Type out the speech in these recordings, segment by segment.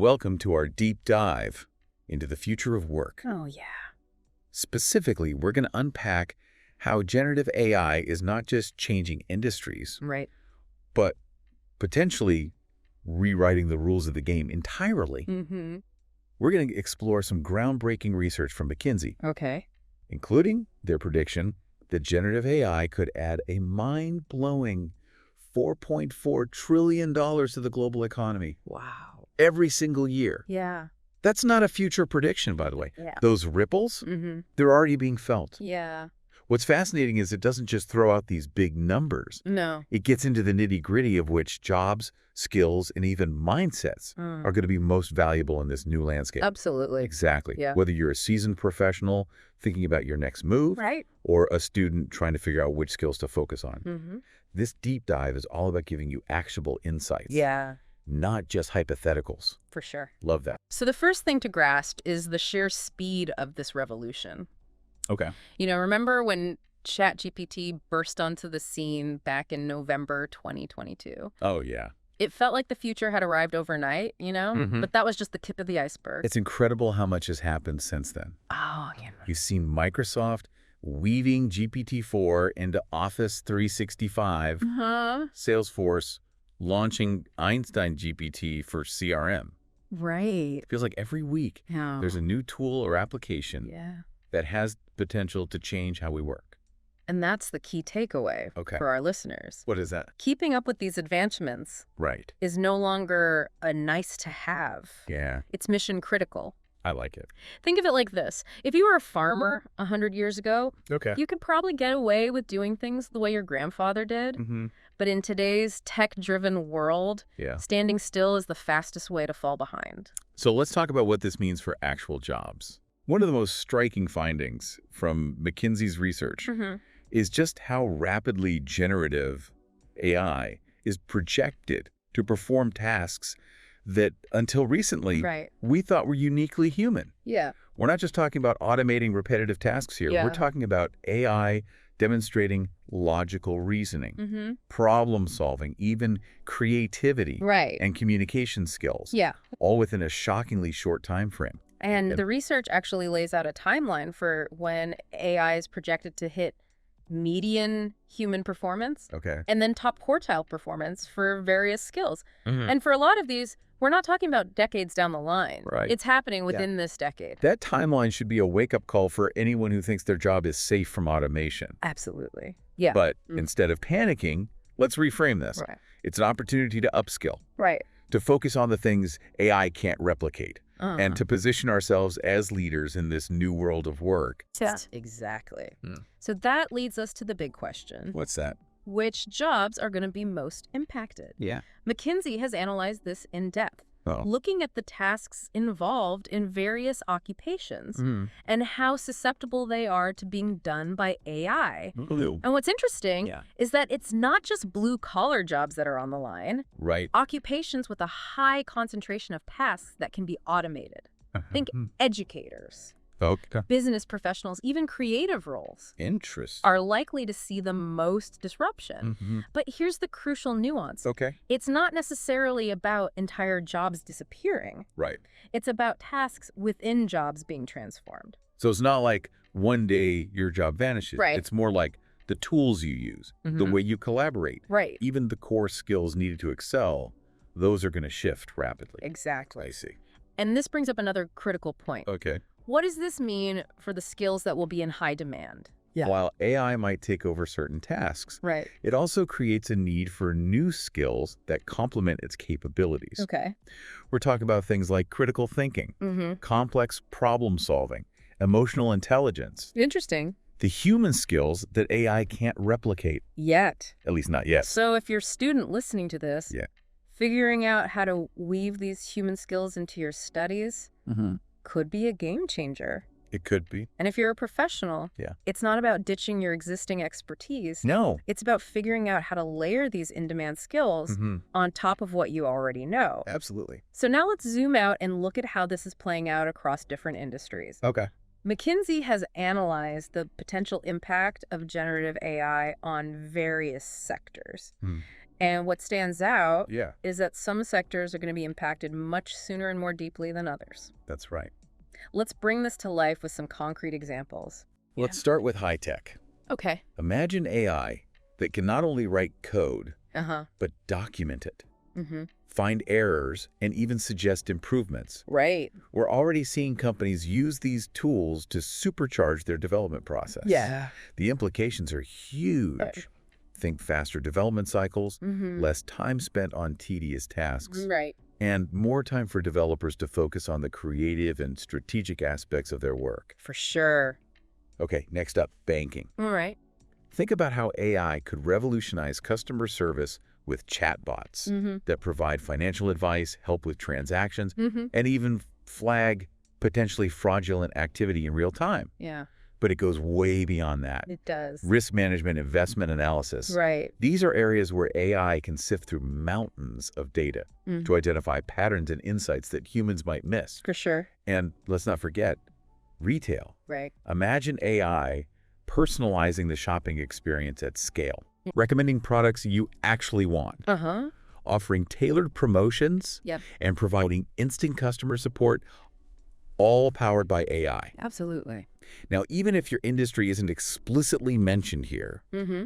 welcome to our deep dive into the future of work. Oh, yeah. Specifically, we're going to unpack how generative AI is not just changing industries, Right. but potentially rewriting the rules of the game entirely. Mm-hmm. We're going to explore some groundbreaking research from McKinsey, Okay. including their prediction that generative AI could add a mind-blowing $4.4 trillion to the global economy Wow. every single year. Yeah. That's not a future prediction, by the way. Yeah. Those ripples, Mm-hmm. they're already being felt. Yeah. What's fascinating is it doesn't just throw out these big numbers. No. It gets into the nitty-gritty of which jobs, skills, and even mindsets are going to be most valuable in this new landscape. Absolutely. Exactly. Yeah. Whether you're a seasoned professional thinking about your next move, Right. or a student trying to figure out which skills to focus on. Mm-hmm. This deep dive is all about giving you actionable insights. Yeah. Not just hypotheticals. For sure. Love that. So the first thing to grasp is the sheer speed of this revolution. Okay. Remember when ChatGPT burst onto the scene back in November 2022? Oh, yeah. It felt like the future had arrived overnight, Mhm. But that was just the tip of the iceberg. It's incredible how much has happened since then. Oh, yeah. You've seen Microsoft weaving GPT-4 into Office 365, Uh-huh. Salesforce launching Einstein GPT for CRM. Right. Feels like every week Oh. there's a new tool or application Yeah. that has potential to change how we work. And that's the key takeaway Okay. for our listeners. What is that? Keeping up with these advancements Right. is no longer a nice to have. Yeah, It's mission critical. I like it. Think of it like this. If you were a farmer 100 years ago, Okay. you could probably get away with doing things the way your grandfather did. Mm-hmm. But in today's tech-driven world, Yeah. standing still is the fastest way to fall behind. So let's talk about what this means for actual jobs. One of the most striking findings from McKinsey's research is just how rapidly generative AI is projected to perform tasks that until recently Right. we thought were uniquely human. Yeah. We're not just talking about automating repetitive tasks here. Yeah. We're talking about AI demonstrating logical reasoning, Mm-hmm. problem solving, even creativity Right. and communication skills, Yeah. all within a shockingly short time frame. And Yeah. the research actually lays out a timeline for when AI is projected to hit median human performance Okay. and then top quartile performance for various skills. Mhm. And for a lot of these, we're not talking about decades down the line. Right. It's happening within this decade. That timeline should be a wake-up call for anyone who thinks their job is safe from automation. Absolutely. Yeah. But instead of panicking, let's reframe this. Right. It's an opportunity to upskill, Right. to focus on the things AI can't replicate, and to position ourselves as leaders in this new world of work. Exactly. Hmm. So that leads us to the big question. What's that? Which jobs are going to be most impacted? Yeah. McKinsey has analyzed this in depth, Oh. looking at the tasks involved in various occupations Mm. and how susceptible they are to being done by AI. Blue. And what's interesting Yeah. is that it's not just blue-collar jobs that are on the line. Right. Occupations with a high concentration of tasks that can be automated. Think educators, Okay. business professionals, even creative roles Interesting. are likely to see the most disruption. Mhm. But here's the crucial nuance. Okay. It's not necessarily about entire jobs disappearing. Right. It's about tasks within jobs being transformed. So it's not like one day your job vanishes. Right. It's more like the tools you use, the way you collaborate, Right. even the core skills needed to excel, those are going to shift rapidly. Exactly. I see. And this brings up another critical point. Okay. What does this mean for the skills that will be in high demand? Yeah. While AI might take over certain tasks, Right. it also creates a need for new skills that complement its capabilities. Okay. We're talking about things like critical thinking, complex problem solving, emotional intelligence, Interesting. the human skills that AI can't replicate, Yet. at least not yet. So if you're a student listening to this, Yeah. figuring out how to weave these human skills into your studies could be a game changer. It could be. And if you're a professional, Yeah. it's not about ditching your existing expertise. No. It's about figuring out how to layer these in-demand skills on top of what you already know. Absolutely. So now let's zoom out and look at how this is playing out across different industries. Okay. McKinsey has analyzed the potential impact of generative AI on various sectors. And what stands out Yeah, is that some sectors are going to be impacted much sooner and more deeply than others. that's right. Let's bring this to life with some concrete examples. Let's start with high tech. Okay. Imagine AI that can not only write code, Uh-huh. but document it, Mm-hmm. find errors, and even suggest improvements. Right. We're already seeing companies use these tools to supercharge their development process. Yeah. The implications are huge. Right. Think faster development cycles, Mm-hmm. less time spent on tedious tasks, Right. and more time for developers to focus on the creative and strategic aspects of their work. For sure. Okay, next up, banking. All right. Think about how AI could revolutionize customer service with chatbots Mm-hmm. that provide financial advice, help with transactions, Mm-hmm. and even flag potentially fraudulent activity in real time. Yeah, But it goes way beyond that. it does. Risk management, investment analysis. Right. These are areas where AI can sift through mountains of data Mm. to identify patterns and insights that humans might miss. For sure. And let's not forget, retail. Right. Imagine AI personalizing the shopping experience at scale, recommending products you actually want, Uh-huh. offering tailored promotions, Yep. and providing instant customer support, all powered by AI. Absolutely. Now, even if your industry isn't explicitly mentioned here, Mm-hmm.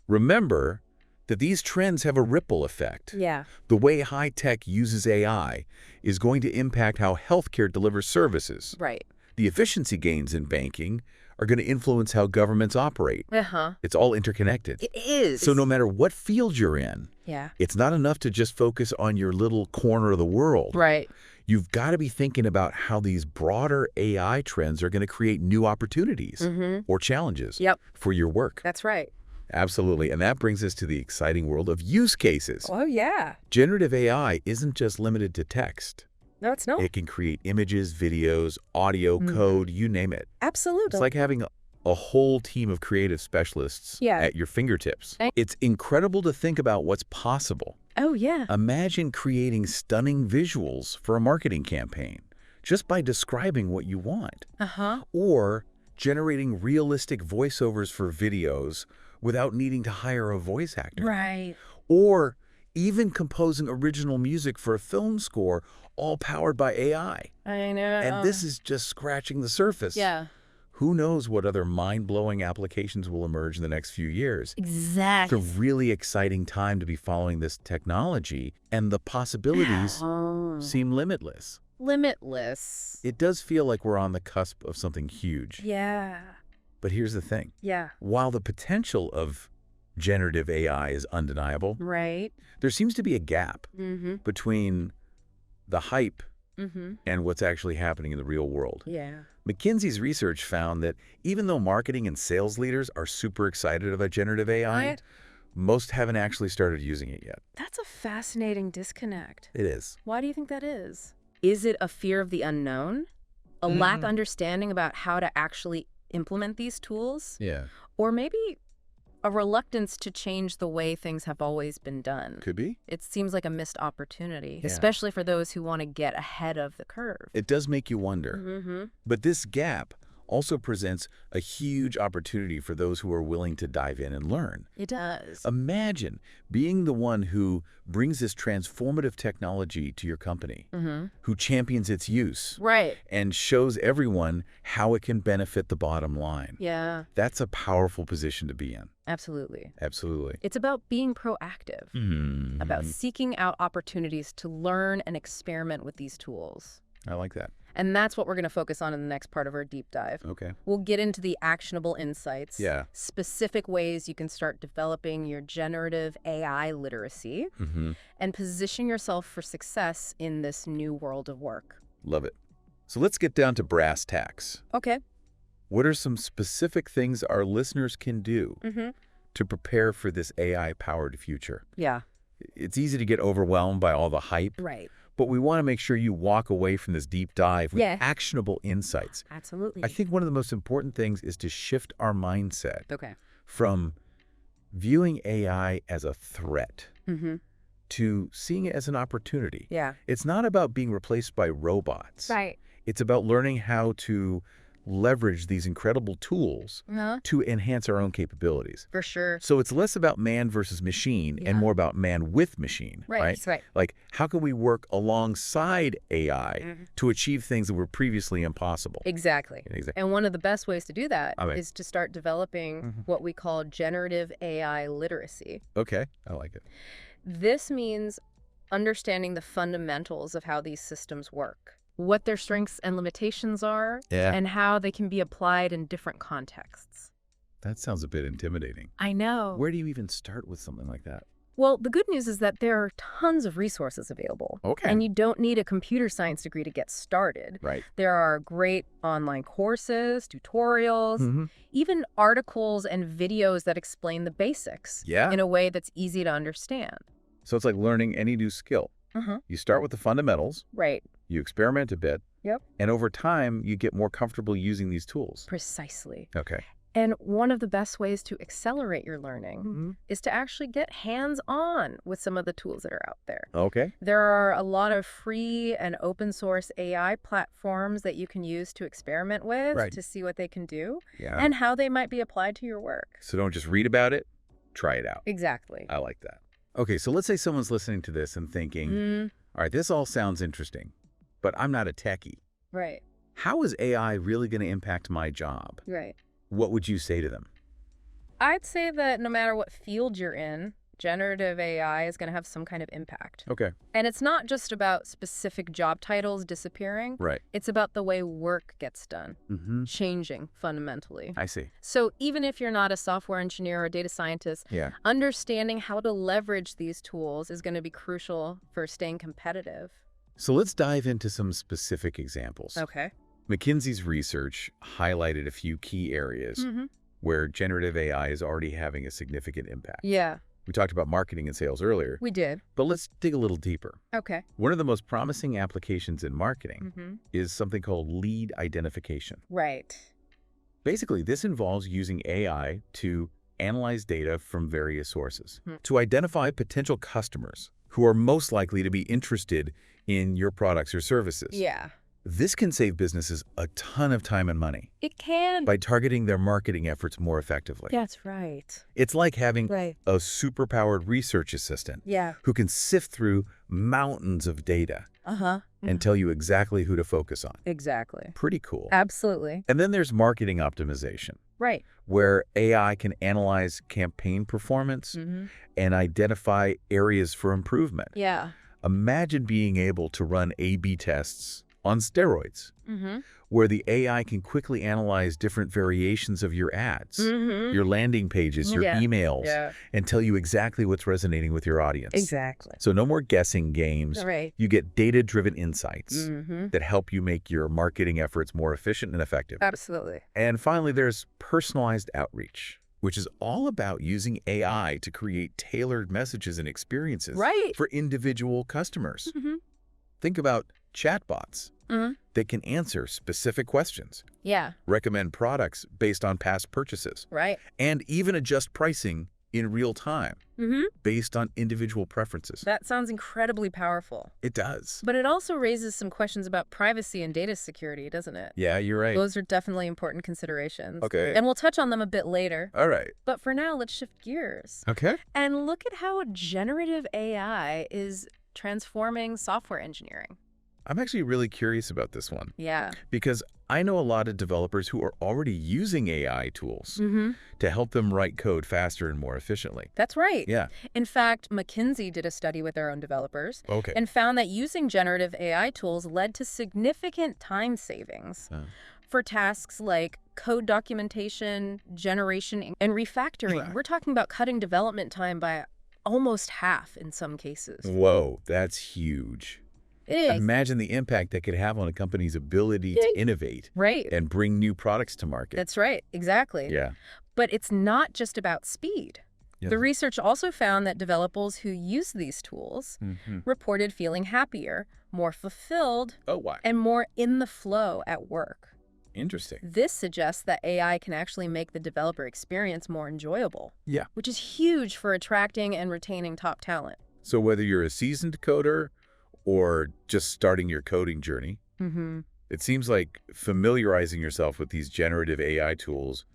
remember that these trends have a ripple effect. Yeah. The way high tech uses AI is going to impact how healthcare delivers services. Right. The efficiency gains in banking are going to influence how governments operate. Uh-huh. It's all interconnected. It is. So no matter what field you're in, Yeah. it's not enough to just focus on your little corner of the world. Right. You've got to be thinking about how these broader AI trends are going to create new opportunities Mm-hmm. or challenges Yep. for your work. That's right. Absolutely. And that brings us to the exciting world of use cases. Oh, yeah. Generative AI isn't just limited to text. No, it's not. It can create images, videos, audio, Mhm. code, you name it. Absolutely. It's like having a whole team of creative specialists Yeah. at your fingertips. Thank- It's incredible to think about what's possible. Oh, yeah. Imagine creating stunning visuals for a marketing campaign just by describing what you want. Uh-huh. Or generating realistic voiceovers for videos without needing to hire a voice actor. Right. Or even composing original music for a film score, all powered by AI. I know. And this is just scratching the surface. Yeah. Who knows what other mind-blowing applications will emerge in the next few years. It's Exactly. a really exciting time to be following this technology, and the possibilities Oh. seem limitless. Limitless. It does feel like we're on the cusp of something huge. Yeah. But here's the thing. Yeah. While the potential of generative AI is undeniable, Right. there seems to be a gap Mm-hmm. between the hype Mm-hmm. and what's actually happening in the real world. Yeah. McKinsey's research found that even though marketing and sales leaders are super excited about generative AI, Right. most haven't actually started using it yet. That's a fascinating disconnect. It is. Why do you think that is? Is it a fear of the unknown? A lack understanding about how to actually implement these tools? Yeah. Or maybe a reluctance to change the way things have always been done? Could be. It seems like a missed opportunity, Yeah. especially for those who want to get ahead of the curve. It does make you wonder. Mm-hmm. But this gap also presents a huge opportunity for those who are willing to dive in and learn. It does. Imagine being the one who brings this transformative technology to your company, Mm-hmm. who champions its use, Right. and shows everyone how it can benefit the bottom line. Yeah, That's a powerful position to be in. absolutely. Absolutely. It's about being proactive, Mhm. about seeking out opportunities to learn and experiment with these tools. I like that. And that's what we're going to focus on in the next part of our deep dive. Okay. We'll get into the actionable insights, Yeah. specific ways you can start developing your generative AI literacy, Mm-hmm. and position yourself for success in this new world of work. Love it. So let's get down to brass tacks. Okay. What are some specific things our listeners can do Mm-hmm. to prepare for this AI-powered future? Yeah. It's easy to get overwhelmed by all the hype, Right. but we want to make sure you walk away from this deep dive with Yeah. actionable insights. Absolutely. I think one of the most important things is to shift our mindset Okay. from viewing AI as a threat Mm-hmm. to seeing it as an opportunity. Yeah. It's not about being replaced by robots. Right. It's about learning how to leverage these incredible tools to enhance our own capabilities. For sure. So it's less about man versus machine and more about man with machine, right? Right. Like, how can we work alongside AI to achieve things that were previously impossible? Exactly. And one of the best ways to do that is to start developing what we call generative AI literacy. Okay, I like it. This means understanding the fundamentals of how these systems work, what their strengths and limitations are, and how they can be applied in different contexts. That sounds a bit intimidating. I know. Where do you even start with something like that? Well, the good news is that there are tons of resources available. Okay. And you don't need a computer science degree to get started. Right. There are great online courses, tutorials, even articles and videos that explain the basics in a way that's easy to understand. So it's like learning any new skill. You start with the fundamentals. Right. You experiment a bit. Yep. And over time, you get more comfortable using these tools. Precisely. Okay. And one of the best ways to accelerate your learning is to actually get hands-on with some of the tools that are out there. Okay. There are a lot of free and open source AI platforms that you can use to experiment with to see what they can do and how they might be applied to your work. So don't just read about it, try it out. Exactly. I like that. Okay, so let's say someone's listening to this and thinking, all right, this all sounds interesting, but I'm not a techie. Right. How is AI really going to impact my job? Right. What would you say to them? I'd say that no matter what field you're in, generative AI is going to have some kind of impact. Okay. And it's not just about specific job titles disappearing. Right. It's about the way work gets done, changing fundamentally. I see. So even if you're not a software engineer or a data scientist, understanding how to leverage these tools is going to be crucial for staying competitive. So let's dive into some specific examples. Okay. McKinsey's research highlighted a few key areas where generative AI is already having a significant impact. Yeah. We talked about marketing and sales earlier. We did. But let's dig a little deeper. Okay. One of the most promising applications in marketing is something called lead identification. Right. Basically, this involves using AI to analyze data from various sources to identify potential customers who are most likely to be interested in your products or services. Yeah. This can save businesses a ton of time and money. It can. By targeting their marketing efforts more effectively. That's right. It's like having a superpowered research assistant who can sift through mountains of data and tell you exactly who to focus on. Exactly. Pretty cool. Absolutely. And then there's marketing optimization. Right. Where AI can analyze campaign performance and identify areas for improvement. Yeah. Imagine being able to run A/B tests on steroids, where the AI can quickly analyze different variations of your ads, your landing pages, your emails, and tell you exactly what's resonating with your audience. Exactly. So no more guessing games. Right. You get data-driven insights that help you make your marketing efforts more efficient and effective. Absolutely. And finally, there's personalized outreach, which is all about using AI to create tailored messages and experiences for individual customers. Think about chatbots that can answer specific questions, recommend products based on past purchases, and even adjust pricing in real time based on individual preferences. That sounds incredibly powerful. It does. But it also raises some questions about privacy and data security, doesn't it? Yeah, you're right. Those are definitely important considerations. Okay. And we'll touch on them a bit later. All right. But for now, let's shift gears. Okay. And look at how generative AI is transforming software engineering. I'm actually really curious about this one. Yeah. Because I know a lot of developers who are already using AI tools to help them write code faster and more efficiently. That's right. Yeah. In fact, McKinsey did a study with their own developers Okay. and found that using generative AI tools led to significant time savings for tasks like code documentation, generation, and refactoring. We're talking about cutting development time by almost half in some cases. Whoa, that's huge. It is. Imagine the impact that could have on a company's ability to innovate and bring new products to market. That's right. Exactly. Yeah. But it's not just about speed. The research also found that developers who use these tools reported feeling happier, more fulfilled, and more in the flow at work. Interesting. This suggests that AI can actually make the developer experience more enjoyable. Yeah. Which is huge for attracting and retaining top talent. So whether you're a seasoned coder or just starting your coding journey, It seems like familiarizing yourself with these generative AI tools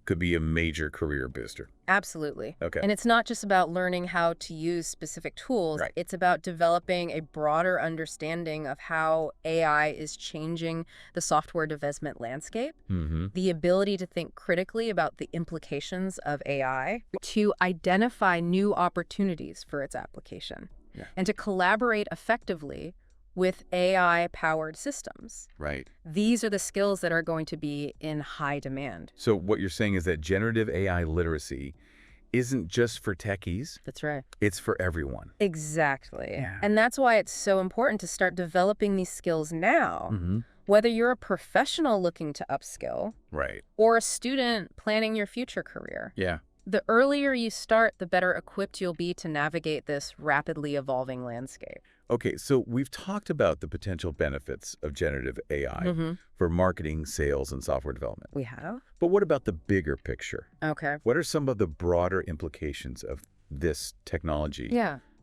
could be a major career booster. Absolutely. Okay. And it's not just about learning how to use specific tools. Right. It's about developing a broader understanding of how AI is changing the software development landscape, the ability to think critically about the implications of AI, to identify new opportunities for its application, and to collaborate effectively with AI-powered systems. Right. These are the skills that are going to be in high demand. So what you're saying is that generative AI literacy isn't just for techies. That's right. It's for everyone. Exactly. Yeah. And that's why it's so important to start developing these skills now. Whether you're a professional looking to upskill, Right. or a student planning your future career. Yeah. The earlier you start, the better equipped you'll be to navigate this rapidly evolving landscape. Okay, so we've talked about the potential benefits of generative AI for marketing, sales, and software development. We have? But what about the bigger picture? Okay. What are some of the broader implications of this technology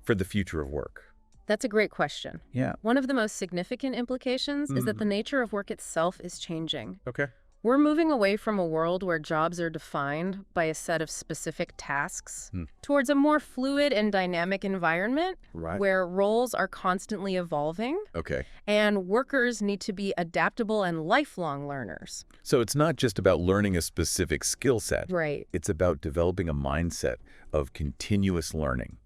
for the future of work? That's a great question. Yeah. One of the most significant implications is that the nature of work itself is changing. Okay. We're moving away from a world where jobs are defined by a set of specific tasks towards a more fluid and dynamic environment where roles are constantly evolving. Okay. And workers need to be adaptable and lifelong learners. So it's not just about learning a specific skill set. Right. It's about developing a mindset of continuous learning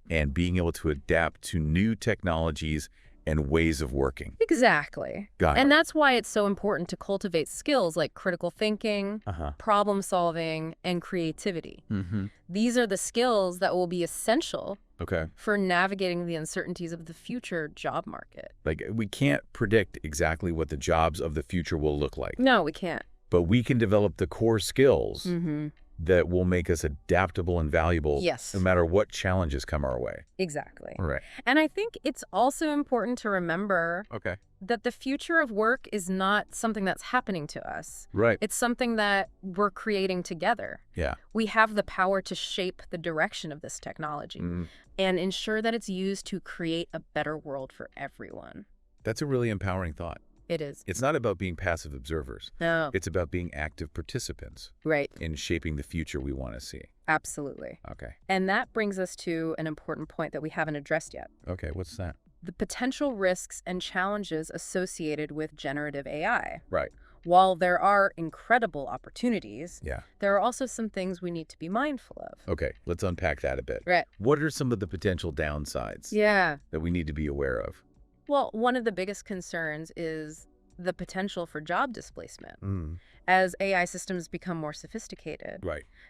and being able to adapt to new technologies and ways of working. Exactly. Got it. And that's why it's so important to cultivate skills like critical thinking, problem solving, and creativity. These are the skills that will be essential for navigating the uncertainties of the future job market. Like, we can't predict exactly what the jobs of the future will look like. No, we can't. But we can develop the core skills that will make us adaptable and valuable no matter what challenges come our way. Exactly. Right. And I think it's also important to remember that the future of work is not something that's happening to us. Right. It's something that we're creating together. Yeah. We have the power to shape the direction of this technology and ensure that it's used to create a better world for everyone. That's a really empowering thought. It is. It's not about being passive observers. No. It's about being active participants. Right. In shaping the future we want to see. Absolutely. Okay. And that brings us to an important point that we haven't addressed yet. Okay, what's that? The potential risks and challenges associated with generative AI. Right. While there are incredible opportunities, there are also some things we need to be mindful of. Okay, let's unpack that a bit. Right. What are some of the potential downsides that we need to be aware of? Well, one of the biggest concerns is the potential for job displacement. As AI systems become more sophisticated,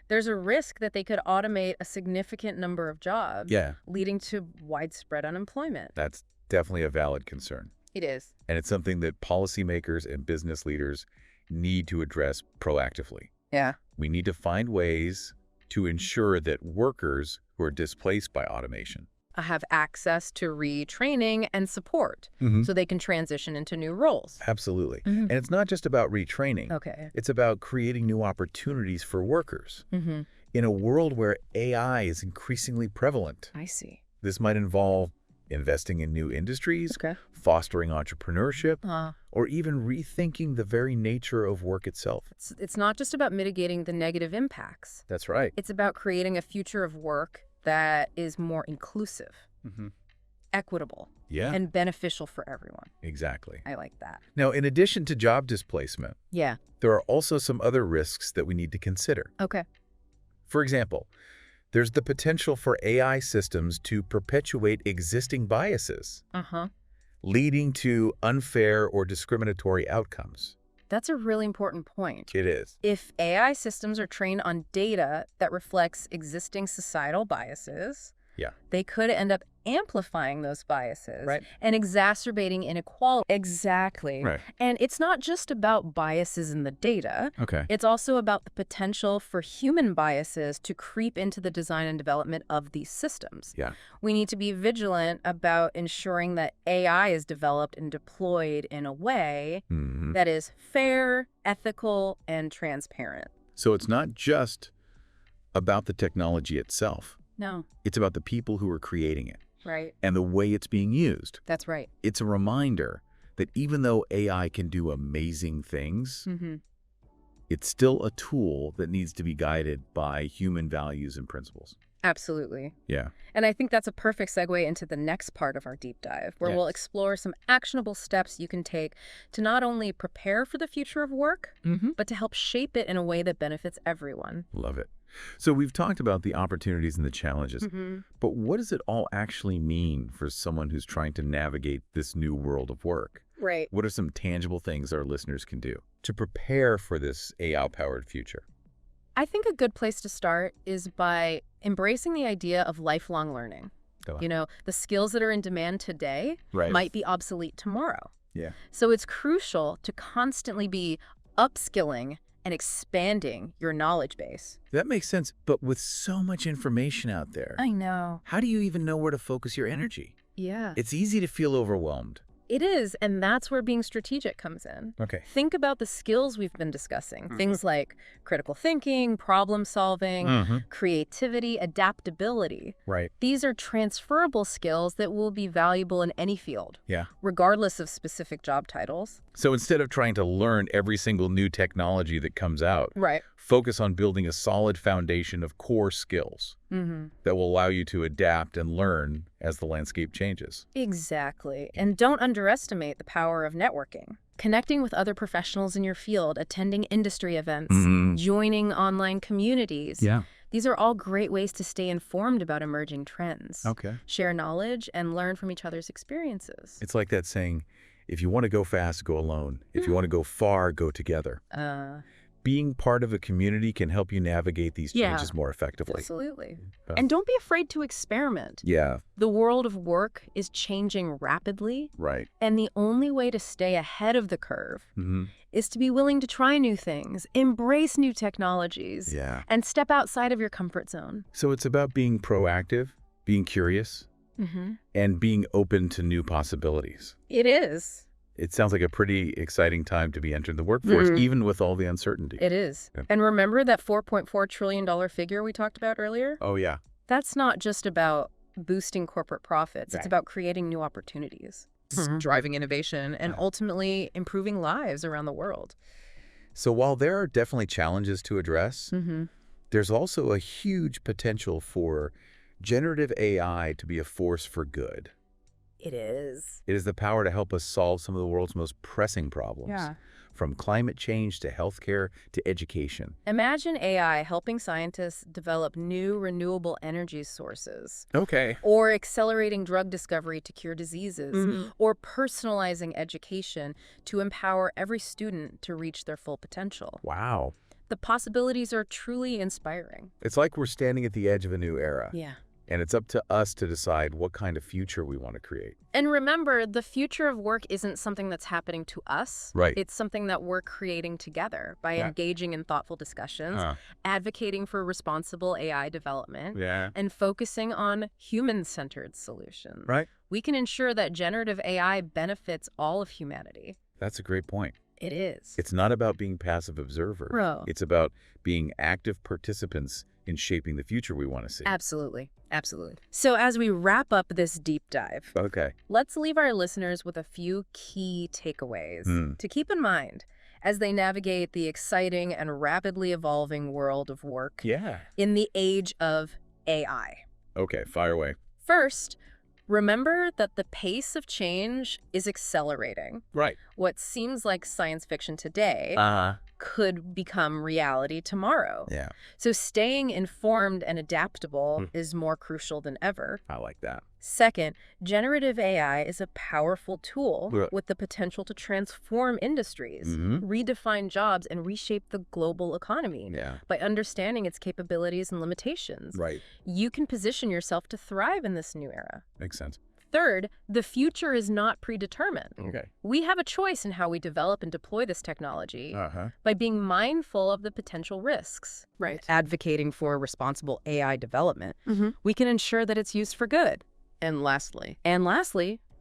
there's a risk that they could automate a significant number of jobs, leading to widespread unemployment. That's definitely a valid concern. It is. And it's something that policymakers and business leaders need to address proactively. Yeah. We need to find ways to ensure that workers who are displaced by automation have access to retraining and support so they can transition into new roles. Absolutely. And it's not just about retraining. Okay. It's about creating new opportunities for workers. In a world where AI is increasingly prevalent. I see. This might involve investing in new industries, fostering entrepreneurship, or even rethinking the very nature of work itself. It's not just about mitigating the negative impacts. That's right. It's about creating a future of work that is more inclusive, equitable, and beneficial for everyone. Exactly. I like that. Now, in addition to job displacement, there are also some other risks that we need to consider. Okay. For example, there's the potential for AI systems to perpetuate existing biases, leading to unfair or discriminatory outcomes. That's a really important point. It is. If AI systems are trained on data that reflects existing societal biases, they could end up amplifying those biases and exacerbating inequality. Exactly. And it's not just about biases in the data. It's also about the potential for human biases to creep into the design and development of these systems. We need to be vigilant about ensuring that AI is developed and deployed in a way that is fair, ethical, and transparent. So it's not just about the technology itself. No. It's about the people who are creating it. Right. And the way it's being used. That's right. It's a reminder that even though AI can do amazing things, Mm-hmm. it's still a tool that needs to be guided by human values and principles. Absolutely. Yeah. And I think that's a perfect segue into the next part of our deep dive, where we'll explore some actionable steps you can take to not only prepare for the future of work, but to help shape it in a way that benefits everyone. Love it. So we've talked about the opportunities and the challenges, but what does it all actually mean for someone who's trying to navigate this new world of work? Right. What are some tangible things our listeners can do to prepare for this AI-powered future? I think a good place to start is by embracing the idea of lifelong learning. You know, the skills that are in demand today might be obsolete tomorrow. Yeah. So it's crucial to constantly be upskilling and expanding your knowledge base. That makes sense, but with so much information out there, I know. how do you even know where to focus your energy? Yeah. It's easy to feel overwhelmed. It is, and that's where being strategic comes in. Okay. Think about the skills we've been discussing. Things like critical thinking, problem solving, creativity, adaptability. Right. These are transferable skills that will be valuable in any field, Yeah. regardless of specific job titles. So instead of trying to learn every single new technology that comes out, Right. focus on building a solid foundation of core skills that will allow you to adapt and learn as the landscape changes. Exactly. And don't underestimate the power of networking. Connecting with other professionals in your field, attending industry events, joining online communities. Yeah. These are all great ways to stay informed about emerging trends. Okay. Share knowledge and learn from each other's experiences. It's like that saying, if you want to go fast, go alone. If you want to go far, go together. Being part of a community can help you navigate these changes more effectively. Absolutely. And don't be afraid to experiment. Yeah. The world of work is changing rapidly. Right. And the only way to stay ahead of the curve is to be willing to try new things, embrace new technologies, and step outside of your comfort zone. So it's about being proactive, being curious, and being open to new possibilities. It is. It sounds like a pretty exciting time to be entering the workforce, even with all the uncertainty. It is. Yeah. And remember that $4.4 trillion figure we talked about earlier? Oh, yeah. That's not just about boosting corporate profits. It's about creating new opportunities, driving innovation, and ultimately improving lives around the world. So while there are definitely challenges to address, there's also a huge potential for generative AI to be a force for good. It is. It is the power to help us solve some of the world's most pressing problems, from climate change to healthcare to education. Imagine AI helping scientists develop new renewable energy sources. Okay. Or accelerating drug discovery to cure diseases. Or personalizing education to empower every student to reach their full potential. Wow. The possibilities are truly inspiring. It's like we're standing at the edge of a new era. Yeah. And it's up to us to decide what kind of future we want to create. And remember, the future of work isn't something that's happening to us. Right. It's something that we're creating together by engaging in thoughtful discussions, advocating for responsible AI development, and focusing on human-centered solutions. Right. We can ensure that generative AI benefits all of humanity. That's a great point. It is. It's not about being passive observers. Bro. It's about being active participants in shaping the future we want to see. Absolutely. Absolutely. So as we wrap up this deep dive, let's leave our listeners with a few key takeaways to keep in mind as they navigate the exciting and rapidly evolving world of work in the age of AI. Okay, fire away. First, remember that the pace of change is accelerating. Right. What seems like science fiction today could become reality tomorrow. Yeah. So staying informed and adaptable is more crucial than ever. I like that. Second, generative AI is a powerful tool with the potential to transform industries, redefine jobs, and reshape the global economy. By understanding its capabilities and limitations, you can position yourself to thrive in this new era. Makes sense. Third, the future is not predetermined. Okay. We have a choice in how we develop and deploy this technology by being mindful of the potential risks. Right. Advocating for responsible AI development, we can ensure that it's used for good. And lastly,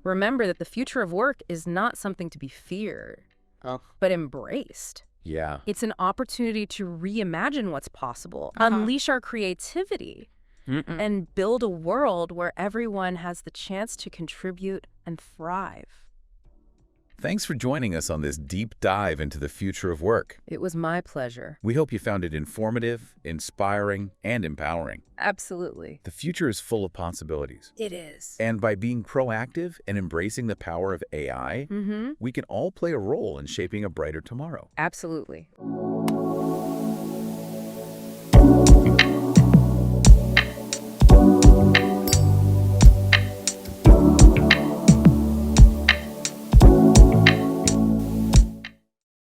remember that the future of work is not something to be feared, but embraced. Yeah. It's an opportunity to reimagine what's possible, unleash our creativity, and build a world where everyone has the chance to contribute and thrive. Thanks for joining us on this deep dive into the future of work. It was my pleasure. We hope you found it informative, inspiring, and empowering. Absolutely. The future is full of possibilities. It is. And by being proactive and embracing the power of AI, we can all play a role in shaping a brighter tomorrow. Absolutely.